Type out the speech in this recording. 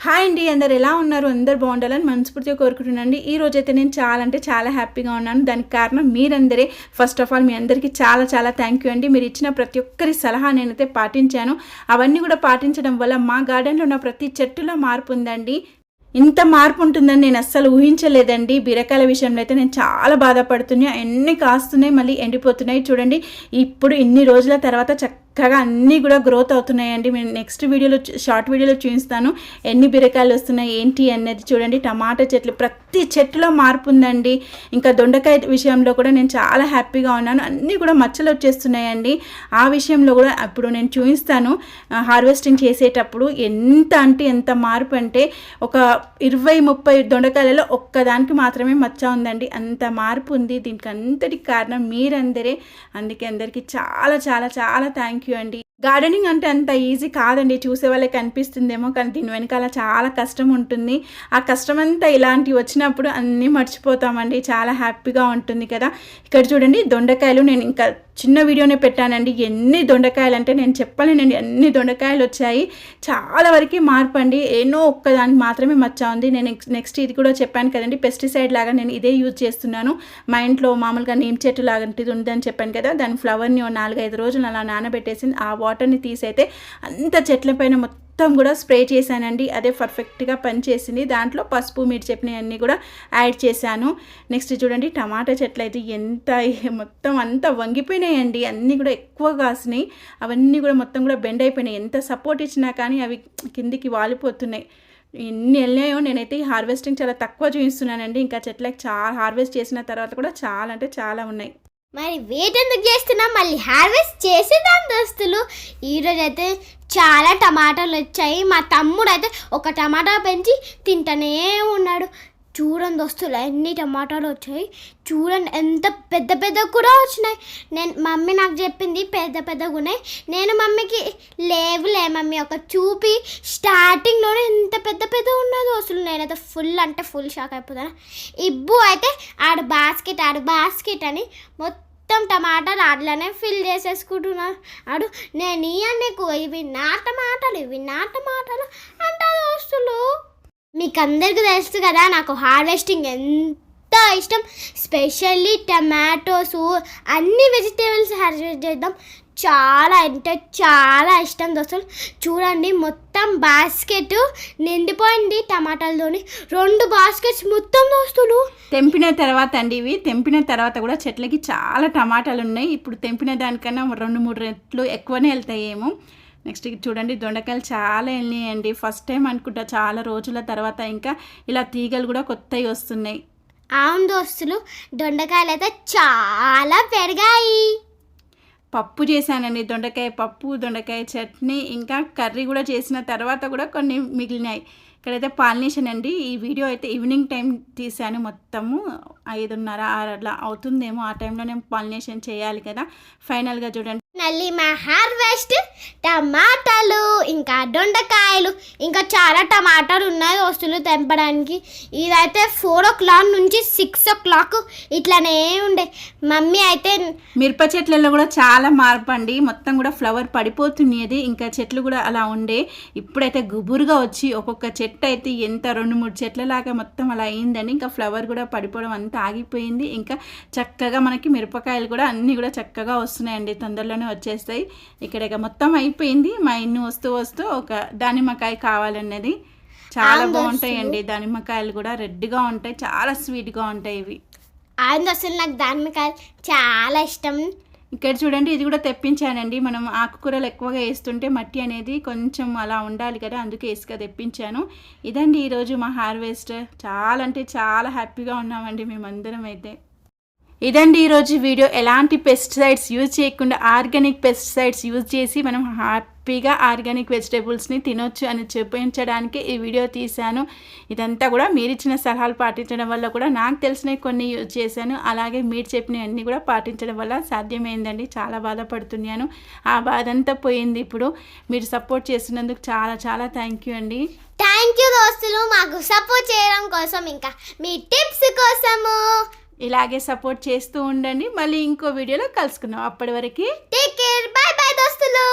Hi అండి, అందరు ఎలా ఉన్నారు? అందరు బాగుండాలని మనస్ఫూర్తిగా కోరుకుంటున్నానండి. ఈ రోజైతే నేను చాలా హ్యాపీగా ఉన్నాను. దానికి కారణం మీరందరే. ఫస్ట్ ఆఫ్ ఆల్ మీ అందరికీ చాలా థ్యాంక్ యూ అండి. మీరు ఇచ్చిన ప్రతి ఒక్కరి సలహా నేనైతే పాటించాను. అవన్నీ కూడా పాటించడం వల్ల మా గార్డెన్లో ఉన్న ప్రతి చెట్టులో మార్పు ఉందండి. ఇంత మార్పు ఉంటుందని నేను అస్సలు ఊహించలేదండి. బీరకాయల విషయంలో అయితే నేను చాలా బాధపడుతున్నా. ఎన్ని కాస్తున్నాయి, మళ్ళీ ఎండిపోతున్నాయి. చూడండి, ఇప్పుడు ఇన్ని రోజుల తర్వాత చక్కగా అన్నీ కూడా గ్రోత్ అవుతున్నాయండి. నేను నెక్స్ట్ వీడియోలో షార్ట్ వీడియోలో చూపిస్తాను ఎన్ని బీరకాయలు వస్తున్నాయి ఏంటి అనేది. చూడండి, టమాటా చెట్లు ప్రతి చెట్టులో మార్పు ఉందండి. ఇంకా దొండకాయ విషయంలో కూడా నేను చాలా హ్యాపీగా ఉన్నాను. అన్నీ కూడా మచ్చలు వచ్చేస్తున్నాయండి. ఆ విషయంలో కూడా ఇప్పుడు నేను చూపిస్తాను. హార్వెస్టింగ్ చేసేటప్పుడు ఎంత మార్పు అంటే ఒక 20-30 దొండకాయలలో ఒక్కదానికి మాత్రమే మచ్చ ఉందండి. అంత మార్పు ఉంది. దీనికి అంతటికి కారణం మీరందరే. అందుకే అందరికీ చాలా థ్యాంక్ యూ అండి. గార్డెనింగ్ అంటే అంత ఈజీ కాదండి. చూసే వాళ్ళకి కనిపిస్తుందేమో, కానీ దీని వెనకాల చాలా కష్టం ఉంటుంది. ఆ కష్టం అంతా ఇలాంటివి వచ్చినప్పుడు అన్నీ మర్చిపోతామండి. చాలా హ్యాపీగా ఉంటుంది కదా. ఇక్కడ చూడండి, దొండకాయలు నేను ఇంకా చిన్న వీడియోనే పెట్టానండి. ఎన్ని దొండకాయలు అంటే నేను చెప్పలేనండి. అన్ని దొండకాయలు వచ్చాయి. చాలా వరకు మార్పు అండి. ఏనో ఒక్కదానికి మాత్రమే మచ్చ ఉంది. నేను నెక్స్ట్ ఇది కూడా చెప్పాను కదండి, పెస్టిసైడ్ లాగా నేను ఇదే యూజ్ చేస్తున్నాను. మా ఇంట్లో మామూలుగా నీమ్ చెట్టు లాంటిది ఉందని చెప్పాను కదా. దాని ఫ్లవర్ని 4-5 రోజులు అలా నానబెట్టేసి ఆ వాటర్ని తీసైతే అంత చెట్ల పైన మొత్తం కూడా స్ప్రే చేశానండి. అదే పర్ఫెక్ట్గా పనిచేసింది. దాంట్లో పసుపు మీరు చెప్పినవన్నీ కూడా యాడ్ చేశాను. నెక్స్ట్ చూడండి, టమాటా చెట్లు అయితే ఎంత మొత్తం అంతా వంగిపోయినాయండి. అన్నీ కూడా ఎక్కువ కాసినాయి. అవన్నీ కూడా మొత్తం కూడా బెండ్ అయిపోయినాయి. ఎంత సపోర్ట్ ఇచ్చినా కానీ అవి కిందికి వాలిపోతున్నాయి. ఎన్ని వెళ్ళాయో. నేనైతే ఈ హార్వెస్టింగ్ చాలా తక్కువ చూపిస్తున్నానండి. ఇంకా చెట్లకి చాలా హార్వెస్ట్ చేసిన తర్వాత కూడా చాలా ఉన్నాయి. మరి వెయిట్ ఎందుకు చేస్తున్నాం, మళ్ళీ హార్వెస్ట్ చేసేదాం దోస్తులు. ఈరోజు అయితే చాలా టమాటాలు వచ్చాయి. మా తమ్ముడు అయితే ఒక టమాటా పెంచి తింటూనే ఉన్నాడు. చూడండి దోస్తులు, ఎన్ని టమాటాలు వచ్చాయి. చూడండి, ఎంత పెద్ద కూడా వచ్చినాయి. మమ్మీ నాకు చెప్పింది పెద్దగా ఉన్నాయి. నేను మమ్మీకి లేవులే మమ్మీ ఒక చూపి స్టార్టింగ్లోనే ఎంత పెద్ద ఉన్నదో అసలు. నేనైతే ఫుల్ షాక్ అయిపోతాను. ఇబ్బు అయితే ఆడు బాస్కెట్ అని మొత్తం టమాటాలు అట్లనే ఫిల్ చేసేసుకుంటున్నాడు. నేను నీకు ఇవి నా టమాటాలు అంటే దోస్తులు. మీకు అందరికీ తెలుసు కదా నాకు హార్వెస్టింగ్ ఎంత ఇష్టం. స్పెషల్లీ టమాటోస్, అన్ని వెజిటేబుల్స్ హార్వెస్ట్ చేద్దాం చాలా అంటే చాలా ఇష్టం దోస్తులు. చూడండి, మొత్తం బాస్కెట్ నిండిపోయింది టమాటాలతోని. 2 బాస్కెట్స్ మొత్తం దోస్తులు. తెంపిన తర్వాత అండి, ఇవి తెంపిన తర్వాత కూడా చెట్లకి చాలా టమాటాలు ఉన్నాయి. ఇప్పుడు తెంపిన దానికన్నా 2-3 రెట్లు ఎక్కువనే వెళ్తాయేమో. నెక్స్ట్ చూడండి, దొండకాయలు చాలా వెళ్ళినాయండి. ఫస్ట్ టైం అనుకుంటా చాలా రోజుల తర్వాత ఇంకా ఇలా తీగలు కూడా కొత్తవి వస్తున్నాయి. అవును దోస్తులు, దొండకాయలు అయితే చాలా పెరిగాయి. పప్పు చేశానండి, దొండకాయ పప్పు, దొండకాయ చట్నీ, ఇంకా కర్రీ కూడా చేసిన తర్వాత కూడా కొన్ని మిగిలినాయి. ఇక్కడైతే పాలినేషన్ అండి. ఈ వీడియో అయితే ఈవినింగ్ టైం తీసాను. మొత్తము 5:30-6 అట్లా అవుతుందేమో. ఆ టైంలో నేను పాలినేషన్ చేయాలి కదా. ఫైనల్గా చూడండి, మళ్ళీ మా హార్వెస్ట్ టమాటాలు, ఇంకా దొండకాయలు, ఇంకా చాలా టమాటాలు ఉన్నాయి వస్తువులు తెంపడానికి. ఇదైతే 4 o'clock నుంచి 6 o'clock ఇట్లానే ఉండే. మమ్మీ అయితే మిరప చెట్లలో కూడా చాలా మార్పు అండి. మొత్తం కూడా ఫ్లవర్ పడిపోతున్నది. ఇంకా చెట్లు కూడా అలా ఉండే. ఇప్పుడైతే గుబురుగా వచ్చి ఒక్కొక్క చెట్టు అయితే ఎంత 2-3 చెట్లలాగా మొత్తం అలా అయిందండి. ఇంకా ఫ్లవర్ కూడా పడిపోవడం అంతా ఆగిపోయింది. ఇంకా చక్కగా మనకి మిరపకాయలు కూడా అన్నీ కూడా చక్కగా వస్తున్నాయండి. తొందరలోనే వచ్చేస్తాయి. ఇక్కడ మొత్తం అయిపోయింది. మా ఇన్ని వస్తూ ఒక దానిమ్మకాయ కావాలన్నది. చాలా బాగుంటాయండి దానిమ్మకాయలు కూడా. రెడ్గా ఉంటాయి, చాలా స్వీట్గా ఉంటాయి ఇవి. అసలు నాకు దానిమ్మకాయలు చాలా ఇష్టం. ఇక్కడ చూడండి, ఇది కూడా తెప్పించానండి. మనం ఆకుకూరలు ఎక్కువగా వేస్తుంటే మట్టి అనేది కొంచెం అలా ఉండాలి కదా, అందుకే ఇసుక తెప్పించాను. ఇదండి ఈరోజు మా హార్వెస్ట్. చాలా హ్యాపీగా ఉన్నామండి మేమందరం అయితే. ఇదండి ఈరోజు వీడియో. ఎలాంటి పెస్టిసైడ్స్ యూజ్ చేయకుండా ఆర్గానిక్ పెస్టిసైడ్స్ యూజ్ చేసి మనం హ్యాపీగా ఆర్గానిక్ వెజిటేబుల్స్ని తినొచ్చు అని చూపించడానికి ఈ వీడియో తీశాను. ఇదంతా కూడా మీరు ఇచ్చిన సలహాలు పాటించడం వల్ల కూడా నాకు తెలిసినవి కొన్ని యూజ్ చేశాను. అలాగే మీరు చెప్పినవన్నీ కూడా పాటించడం వల్ల సాధ్యమైందండి. చాలా బాధపడుతున్నాను. ఆ బాధ అంతా పోయింది ఇప్పుడు. మీరు సపోర్ట్ చేస్తున్నందుకు చాలా థ్యాంక్ యూ అండి. థ్యాంక్ యూ దోస్తులు, మాకు సపోర్ట్ చేయడం కోసం, ఇంకా మీ టిప్స్ కోసము. ఇలాగే సపోర్ట్ చేస్తూ ఉండండి. మళ్ళీ ఇంకో వీడియోలో కలుసుకుందాం. అప్పటి వరకు టేక్ కేర్, బై దోస్తులు.